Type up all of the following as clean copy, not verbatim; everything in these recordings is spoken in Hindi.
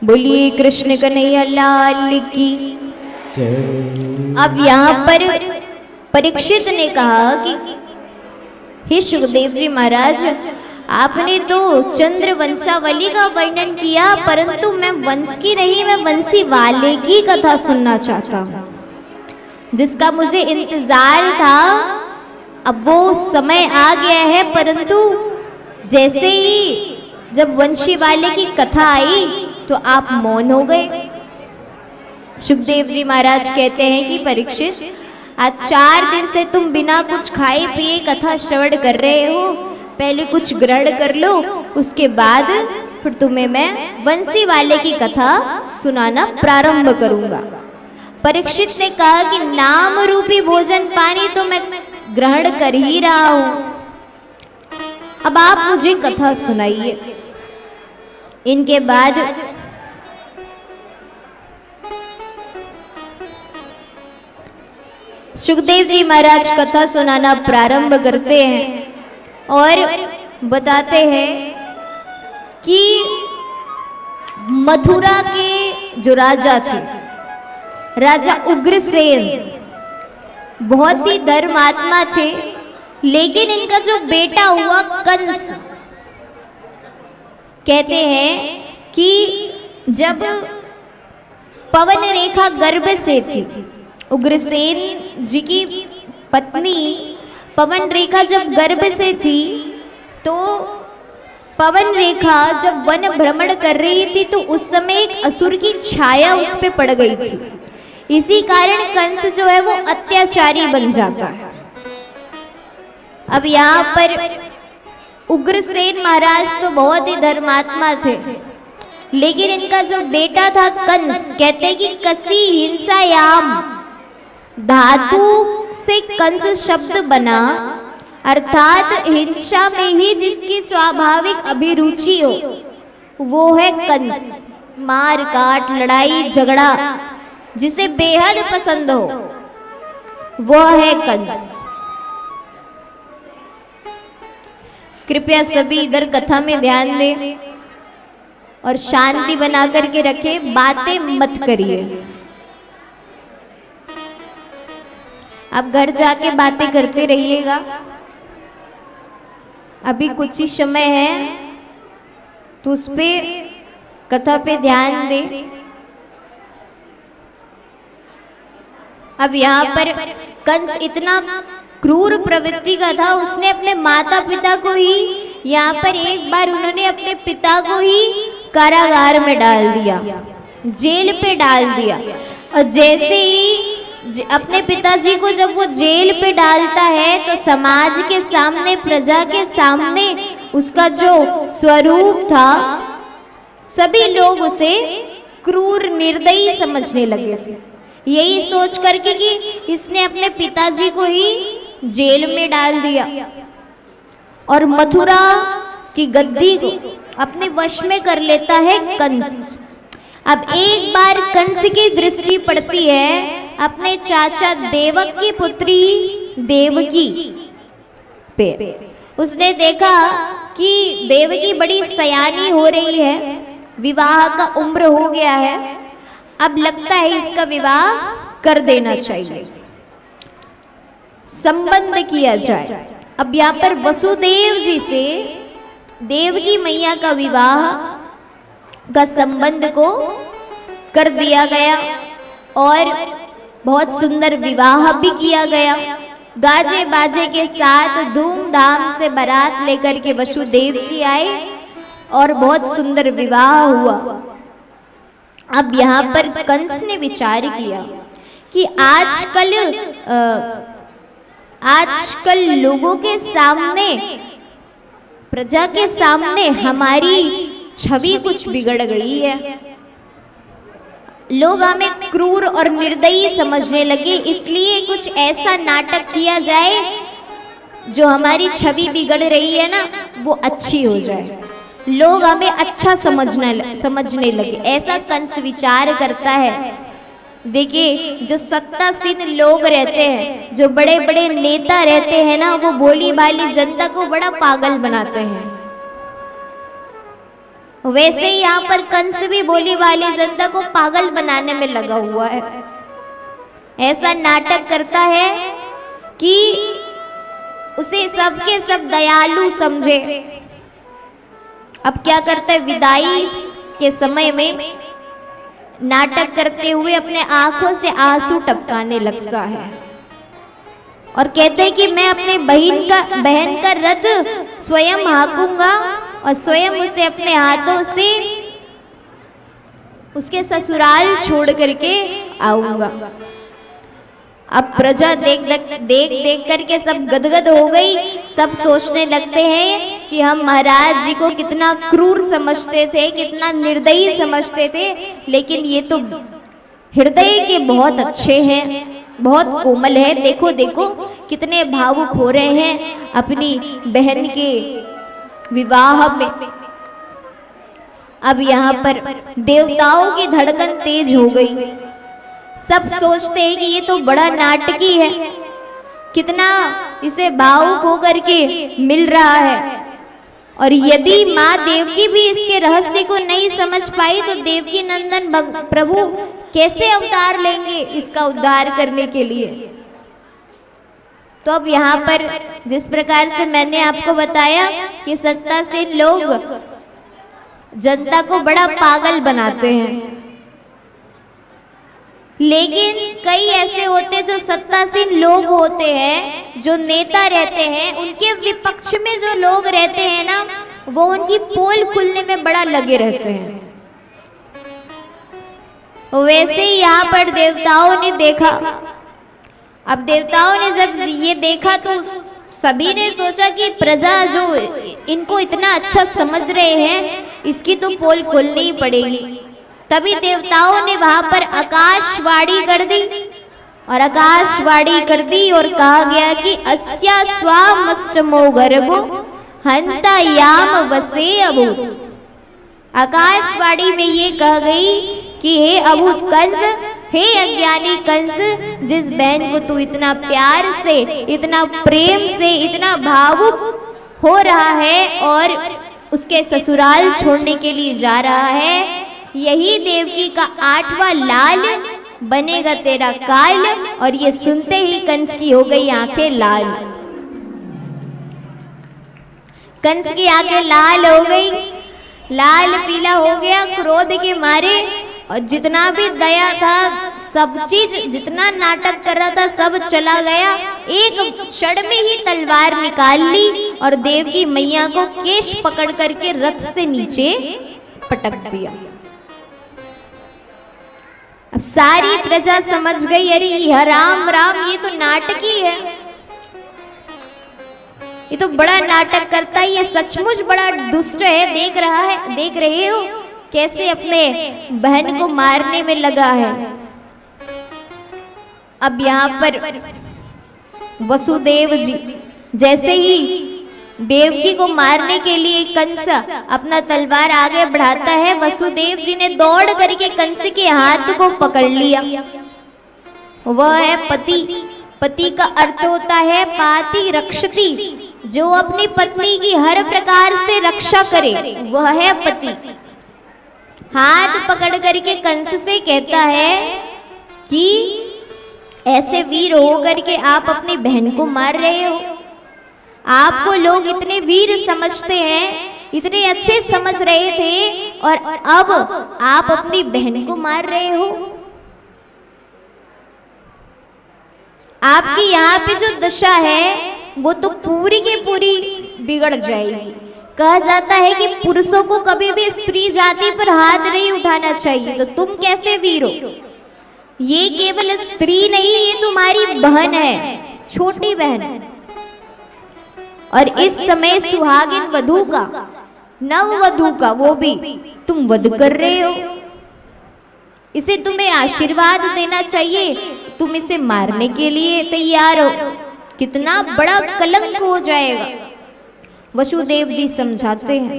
बोलिए कृष्ण कन्हैया लाल की। अब यहाँ पर परीक्षित ने कहा कि हे सुखदेव जी महाराज, आपने तो चंद्र वंशावली का वर्णन किया, परंतु मैं वंश की नहीं, मैं वंशी वाले की कथा सुनना चाहता हूँ, जिसका मुझे इंतजार था। अब वो समय आ गया है, परंतु जैसे ही जब वंशी वाले की कथा आई तो आप मौन हो गए। सुखदेव जी महाराज कहते हैं कि परीक्षित, आज 4 दिन से तुम बिना कुछ खाए पिए कथा श्रवण कर रहे हो, पहले कुछ ग्रहण कर लो, उसके बाद फिर तुम्हें मैं वंशी वाले की कथा सुनाना प्रारंभ करूंगा। परीक्षित ने कहा कि नाम रूपी भोजन पानी तो मैं ग्रहण कर ही रहा हूं, अब आप मुझे कथा सुनाइए। इनके बाद सुखदेव जी महाराज कथा सुनाना प्रारंभ करते हैं और बताते हैं कि मथुरा के जो राजा थे, राजा उग्रसेन, बहुत ही धर्मात्मा थे, लेकिन इनका जो बेटा हुआ कंस, कहते हैं कि जब पवन रेखा गर्भ से थी, उग्रसेन जी की पत्नी पवन रेखा जब गर्भ से थी, तो पवन रेखा जब वन भ्रमण कर रही थी तो उस समय एक असुर की छाया उस पे पड़ गई थी। इसी कारण कंस जो है वो अत्याचारी बन जाता है। अब यहाँ पर उग्रसेन महाराज तो बहुत ही धर्मात्मा थे, लेकिन इनका जो बेटा था कंस, कहते कि कसी हिंसायाम, धातु से कंस शब्द बना, अर्थात हिंसा में ही जिसकी स्वाभाविक अभिरुचि हो वो है कंस। मार काट, लड़ाई झगड़ा जिसे बेहद पसंद हो वो है कंस। कृपया सभी इधर कथा में ध्यान दें और शांति बना करके रखें, बातें मत करिए। आप घर जाके बातें करते रहिएगा, अभी कुछ ही समय है तो उस पे कथा पे ध्यान दें। अब यहाँ पर कंस इतना क्रूर प्रवृत्ति का था, उसने अपने माता पिता को ही, यहाँ पर एक बार उन्होंने अपने पिता को ही कारागार में डाल दिया, जेल पे डाल दिया। और जैसे ही अपने पिताजी को जब वो जेल पे डालता है तो समाज के सामने, प्रजा के सामने उसका जो स्वरूप था, सभी लोग उसे क्रूर निर्दयी समझने लगे थे। यही सोच करके कि इसने अपने पिताजी को ही जेल में डाल दिया और मथुरा की गद्दी को अपने वश में कर लेता है कंस। अब एक बार कंस की दृष्टि पड़ती है अपने चाचा देवक की पुत्री देवकी पे। उसने देखा कि देवकी बड़ी सयानी हो रही है, विवाह का उम्र हो गया है, अब लगता है इसका विवाह कर देना चाहिए, संबंध किया जाए। अब यहाँ पर वसुदेव जी से देवकी मैया का विवाह का संबंध को कर दिया गया और बहुत सुंदर विवाह भी किया गया। गाजे बाजे के साथ धूमधाम से बारात लेकर के वसुदेव जी आए और बहुत सुंदर विवाह हुआ। अब यहाँ पर कंस ने विचार किया कि आजकल लोगों के सामने, प्रजा के सामने हमारी छवि कुछ बिगड़ गई है, लोग हमें क्रूर और निर्दयी समझने लगे, इसलिए कुछ ऐसा नाटक किया जाए जो हमारी छवि बिगड़ रही है ना वो अच्छी हो जाए, लोग हमें अच्छा समझने लगे। ऐसा कंस विचार करता है। देखिए, जो सत्तासीन लोग रहते हैं, जो बड़े बड़े नेता रहते हैं ना, वो भोली भाली जनता को बड़ा पागल बनाते हैं। वैसे ही यहाँ पर कंस भी भोली वाली जनता को पागल बनाने में लगा हुआ है। ऐसा नाटक करता है कि उसे सबके सब दयालु समझे। अब क्या करता है, विदाई के समय में नाटक करते हुए अपने आंखों से आंसू टपकाने लगता है और कहते हैं कि मैं अपने बहन का रथ स्वयं हाँकूंगा और स्वयं उसे अपने हाथों से उसके ससुराल छोड़ करके आऊंगा। अब प्रजा देख करके सब गदगद हो गई। सब सोचने लगते हैं कि हम महाराज जी को कितना क्रूर समझते थे, कितना निर्दयी समझते थे, लेकिन ये तो हृदय के बहुत अच्छे हैं, बहुत कोमल है। देखो देखो कितने भावुक हो रहे हैं अपनी बहन के विवाह में। अब यहाँ पर देवताओं की धड़कन तेज हो गई। सब सोचते हैं कि ये तो बड़ा नाटकी है, कितना इसे भावुक होकर के मिल रहा है। और यदि माँ देवकी भी इसके रहस्य को नहीं समझ पाई तो देवकी नंदन प्रभु कैसे अवतार लेंगे इसका उद्धार करने के लिए। तो अब यहाँ पर जिस प्रकार से मैंने आपको बताया कि सत्ता से लोग जनता को बड़ा पागल बनाते हैं, लेकिन कई ऐसे होते जो सत्तासीन लोग होते हैं, जो नेता रहते हैं, उनके विपक्ष में जो लोग रहते हैं ना, वो उनकी पोल खुलने में बड़ा लगे रहते हैं। वैसे ही यहाँ पर देवताओं ने देखा। अब देवताओं ने जब ये देखा तो सभी ने सोचा कि प्रजा जो इनको इतना अच्छा समझ रहे हैं, इसकी तो पोल खोलनी ही पड़ेगी। तभी देवताओं ने वहां पर आकाशवाणी कर दी और आकाशवाणी कर दी और कहा गया कि अस्या स्वामष्टमो गर्भो हंता याम वसे अभूत। आकाशवाणी में ये कह गई कि हे अभूत कंस, हे अज्ञानी कंस, जिस बहन को तू इतना प्यार से, इतना प्रेम से, इतना भावुक हो रहा है और उसके ससुराल छोड़ने के लिए जा रहा है, यही देवकी का 8वां लाल बनेगा तेरा काल। और ये सुनते ही कंस की हो गई आंखें लाल। कंस की आंखें लाल हो गई, लाल पीला हो गया क्रोध के मारे। और जितना भी दया था, सब चीज जितना नाटक कर रहा था, सब चला गया। एक क्षण में ही तलवार निकाल ली और देवकी मैया को केश पकड़ करके रथ से नीचे पटक दिया। अब सारी प्रजा समझ गई, अरे ये राम राम, ये तो नाटकी है, ये तो बड़ा नाटक करता है, ये सचमुच बड़ा दुष्ट है। देख रहे हो कैसे अपने बहन को मारने में लगा है। अब यहाँ पर वसुदेव जी जैसे ही देवकी को मारने के लिए कंस अपना तलवार आगे बढ़ाता है, वसुदेव जी ने दौड़ करके कंस के हाथ को पकड़ लिया। वह है पति। पति का अर्थ होता है पाति रक्षति, जो अपनी पत्नी की हर प्रकार से रक्षा करे, वह है पति। हाथ पकड़ करके कंस से कहता है कि ऐसे वीर होकर के आप अपनी बहन को मार रहे हो। आपको लोग इतने वीर समझते हैं, इतने अच्छे समझ रहे थे, और अब आप अपनी बहन को मार रहे हो। आपकी यहाँ पे जो दशा है वो तो पूरी की पूरी बिगड़ जाएगी। कहा जाता है कि पुरुषों को कभी भी स्त्री जाति पर हाथ नहीं उठाना चाहिए, तो तुम कैसे वीर हो? ये केवल स्त्री नहीं, ये तुम्हारी बहन है, छोटी बहन। और इस समय सुहागिन वधू का, नव वधू का, वो भी तुम वध कर रहे हो। इसे तुम्हें आशीर्वाद देना चाहिए, तुम इसे मारने के लिए तैयार हो। कितना बड़ा कलंक हो जाएगा। वसुदेव जी समझाते हैं,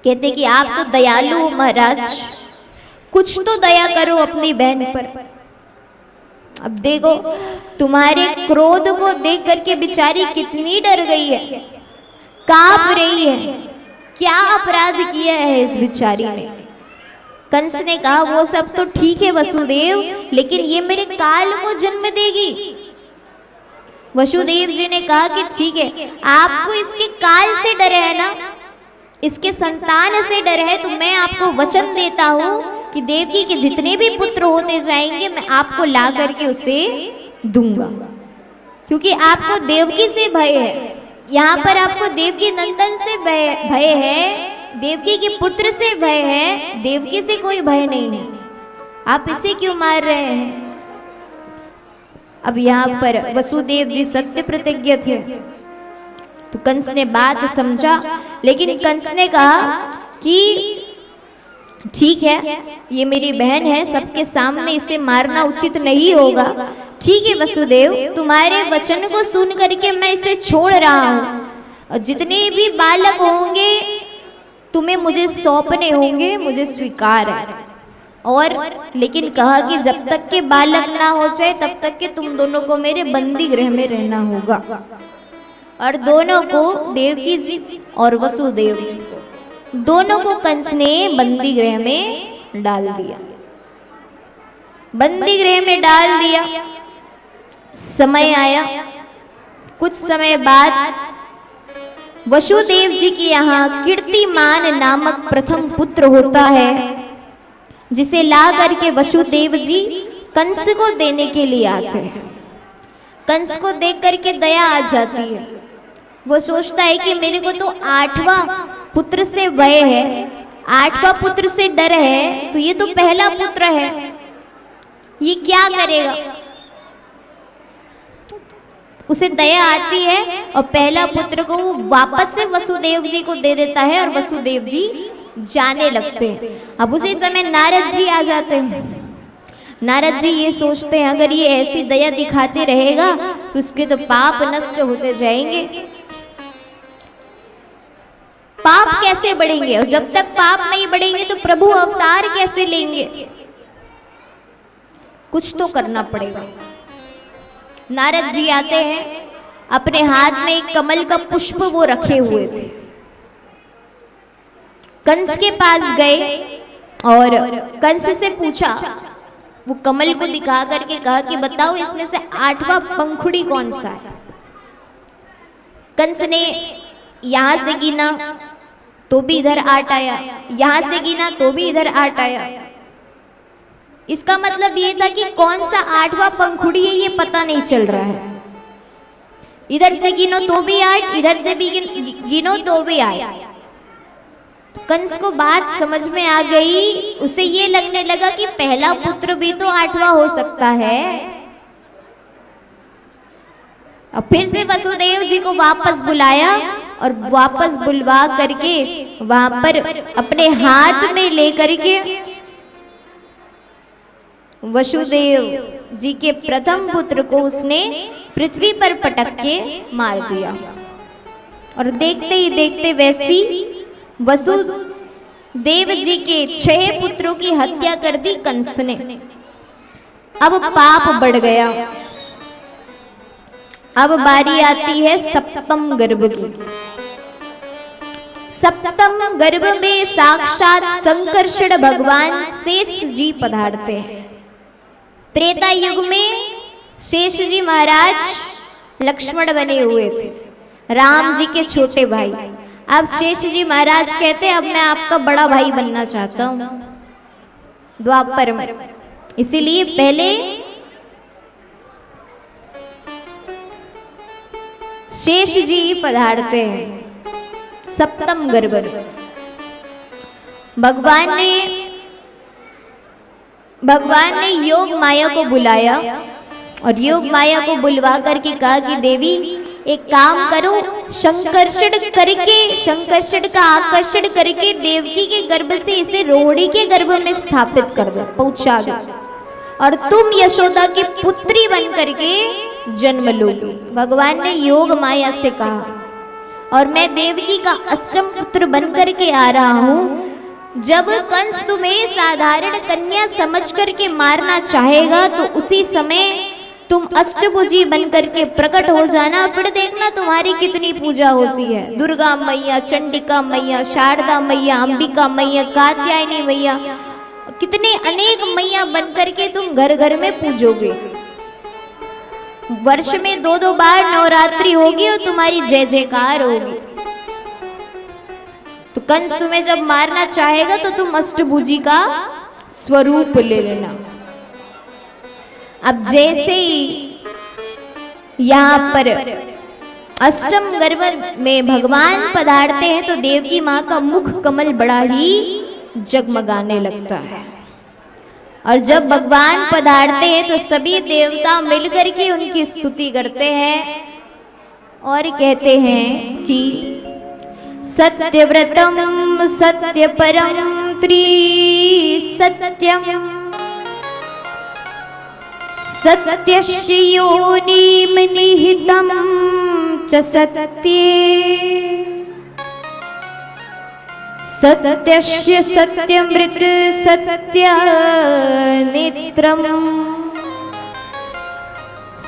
कहते कि आप तो दयालु हो महाराज, कुछ तो दया करो अपनी बहन पर। अब देखो तुम्हारे क्रोध को देख करके बेचारी कितनी डर गई है, कांप रही है क्या अपराध किया है इस बिचारी ने। कंस ने कहा वो सब तो ठीक है वसुदेव, लेकिन ये मेरे काल को जन्म देगी। वसुदेव जी ने कहा कि ठीक है, आपको इसके काल से डर है ना, इसके संतान से डर है, तो मैं आपको वचन देता हूँ कि देवकी के जितने भी पुत्र होते जाएंगे मैं आपको ला करके उसे दूंगा, क्योंकि आपको देवकी से भय है। यहाँ पर आपको देवकी नंदन से भय है, देवकी के पुत्र से भय है, देवकी से कोई भय नहीं है। आप इसे क्यों मार रहे हैं? अब यहाँ पर वसुदेव जी सत्य प्रतिज्ञ थे, तो कंस ने बात समझा, लेकिन कंस ने कहा कि ठीक है, ये मेरी बहन है, सबके सामने इसे मारना उचित नहीं होगा। ठीक है वसुदेव, तुम्हारे वचन को सुन करके मैं इसे छोड़ रहा हूँ, और जितने भी बालक होंगे तुम्हें मुझे सौंपने होंगे, मुझे स्वीकार है। और लेकिन कहा कि जब तक के बालक ना हो जाए तब तक के तुम दोनों को मेरे बंदी गृह में रहना होगा। और दोनों को, देवकी जी और वसुदेव जी दोनों को कंस ने बंदी गृह में डाल दिया, बंदी गृह में डाल दिया। समय आया, कुछ समय बाद वसुदेव जी के यहाँ कीर्तिमान नामक प्रथम पुत्र होता है, जिसे ला करके वसुदेव जी कंस को देने के लिए आते हैं। कंस को देख करके दया आ जाती है, वो सोचता है कि मेरे को तो 8वां पुत्र से भय है, 8वां पुत्र से डर है, तो ये तो पहला पुत्र है, ये क्या करेगा। उसे दया आती है और पहला पुत्र को वो वापस से वसुदेव जी को दे देता है, और वसुदेव जी जाने लगते हैं। अब उसी समय नारद जी आ जाते हैं। नारद जी ये सोचते हैं अगर ये ऐसी दया दिखाते रहेगा तो उसके तो पाप नष्ट होते जाएंगे, पाप कैसे बढ़ेंगे, और जब तक पाप नहीं बढ़ेंगे तो प्रभु अवतार कैसे लेंगे, कुछ तो करना पड़ेगा। नारद जी आते हैं, अपने हाथ में एक कमल का पुष्प वो रखे हुए थे। कंस के पास गए और कंस से पूछा, वो कमल को दिखा करके कहा कि बताओ इसमें से 8वां पंखुड़ी कौन सा है। कंस ने यहां से गिना तो भी इधर 8 आया, यहां से गिना तो भी इधर 8 आया। इसका मतलब ये था कि कौन सा 8वां पंखुड़ी है ये पता नहीं चल रहा है। इधर से गिनो तो भी 8, इधर से भी गिनो तो भी 8। कंस को बात समझ में आ गई, उसे ये लगने लगा कि पहला पुत्र भी तो 8वां हो सकता है। अब फिर से वसुदेव जी को वापस बुलाया, और वापस बुलवा करके वहां पर अपने हाथ में लेकर के वसुदेव जी के प्रथम पुत्र को उसने पृथ्वी पर पटक के मार दिया। और देखते ही देखते वैसी वसुदेव जी के 6 पुत्रों की हत्या कर दी कंस ने। अब पाप बढ़ गया। अब बारी आती है सप्तम गर्भ की। सप्तम गर्भ में साक्षात संकर्षण भगवान शेष जी पधारते हैं। त्रेता युग में शेष जी महाराज लक्ष्मण बने हुए थे, राम जी के छोटे भाई। अब शेष जी महाराज कहते अब मैं आपका बड़ा भाई बनना चाहता हूं द्वापर में। इसीलिए पहले शेष जी पधारते हैं सप्तम गर्भ। भगवान ने योग माया को बुलाया, और योग माया को बुलवा करके कहा कि देवी एक काम करो, संकर्षण का आकर्षण करके देवकी के गर्भ से इसे रोहिणी के गर्भ में स्थापित कर दो, पहुंचा दो, और तुम यशोदा की पुत्री बन करके जन्म लोगी। भगवान ने योग माया से कहा, और मैं देवकी का अष्टम पुत्र बन करके आ रहा हूँ। जब कंस तुम्हें साधारण कन्या समझ करके मारना चाहेगा तो उसी समय तुम अष्टभुजी बनकर के प्रकट हो जाना, फिर देखना तुम्हारी कितनी पूजा होती है। दुर्गा मैया, चंडिका मैया, शारदा मैया, अंबिका मैया, कात्यायनी मैया, कितने अनेक मैया बनकर के तुम घर घर में पूजोगे। वर्ष में 2-2 बार नवरात्रि होगी और तुम्हारी जय जयकार होगी। तो कंस तुम्हें जब मारना चाहेगा तो तुम अष्टभुजी का स्वरूप ले लेना। अब जैसे ही यहाँ पर अष्टम गर्भ में भगवान पधारते हैं तो देवकी माँ का मुख कमल बड़ा ही जगमगाने लगता है। और जब भगवान पधारते हैं तो सभी देवता मिलकर के उनकी स्तुति करते हैं और कहते हैं कि सत्यव्रतम सत्यपरम त्रिसत्यम सत्यस्य योनिं निहितं च सत्ये सत्यस्य सत्यमृत सत्यनेत्रम्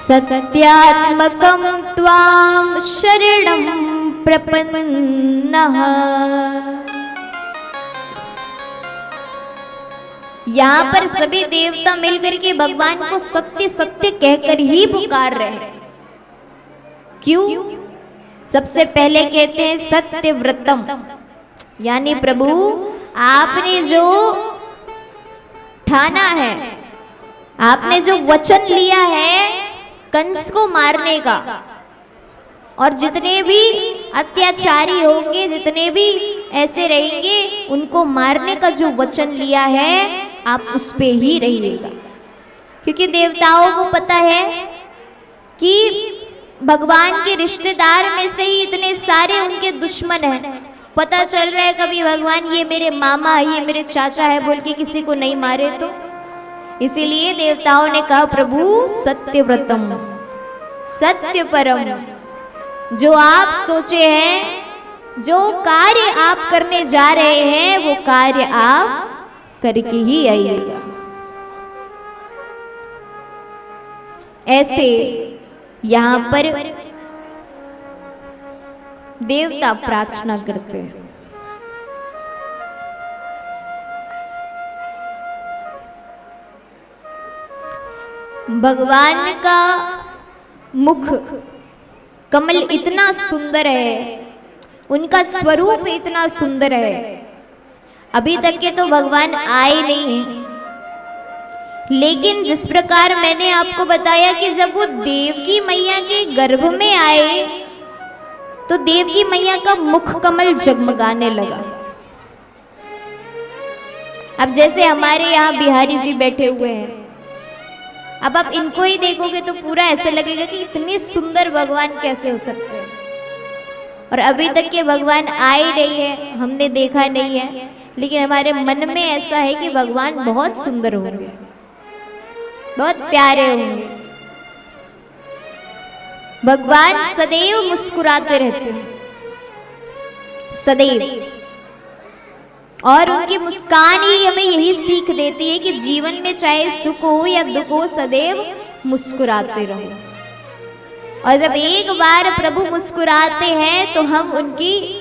सत्यात्मकं त्वां शरणं प्रपन्नः। यहाँ पर सभी देवता मिलकर के भगवान को सत्य सत्य कहकर ही पुकार रहे हैं। क्यों? सबसे पहले कहते हैं सत्यव्रतम, यानी प्रभु आपने जो ठाना है, आपने जो वचन लिया है कंस को मारने का, और जितने भी अत्याचारी होंगे, जितने भी ऐसे रहेंगे, उनको मारने का जो वचन लिया है आप उस पे ही रहिएगा। क्योंकि देवताओं को पता है कि भगवान के रिश्तेदार में से ही इतने सारे उनके दुश्मन हैं। पता चल रहा है कभी भगवान ये मेरे मामा है, ये मेरे चाचा है बोल के किसी को नहीं मारे तो। इसीलिए देवताओं ने कहा प्रभु सत्यव्रतम सत्यपरम, जो आप सोचे हैं, जो कार्य आप करने जा रहे हैं वो कार्य आप करके ही आइएगा। ऐसे यहाँ पर देवता प्रार्थना करते हैं। भगवान का मुख कमल इतना सुंदर है, उनका स्वरूप इतना सुंदर है। अभी तक के तो भगवान आए नहीं हैं, लेकिन जिस प्रकार मैंने आपको बताया कि जब वो देवकी मैया के गर्भ में आए तो देवकी मैया का मुख कमल जगमगाने लगा। अब जैसे हमारे यहाँ बिहारी जी बैठे हुए हैं, अब आप इनको ही देखोगे तो पूरा ऐसा लगेगा कि इतने सुंदर भगवान कैसे हो सकते हैं। और अभी तक के भगवान आए नहीं है, हमने देखा नहीं है, लेकिन हमारे मन में ऐसा है कि भगवान बहुत सुंदर होंगे, बहुत प्यारे होंगे। भगवान सदैव मुस्कुराते रहते हैं, सदैव, और उनकी मुस्कान ही हमें यही सीख देती है कि जीवन में चाहे सुख हो या दुख हो सदैव मुस्कुराते रहो। और जब एक बार प्रभु मुस्कुराते हैं तो हम उनकी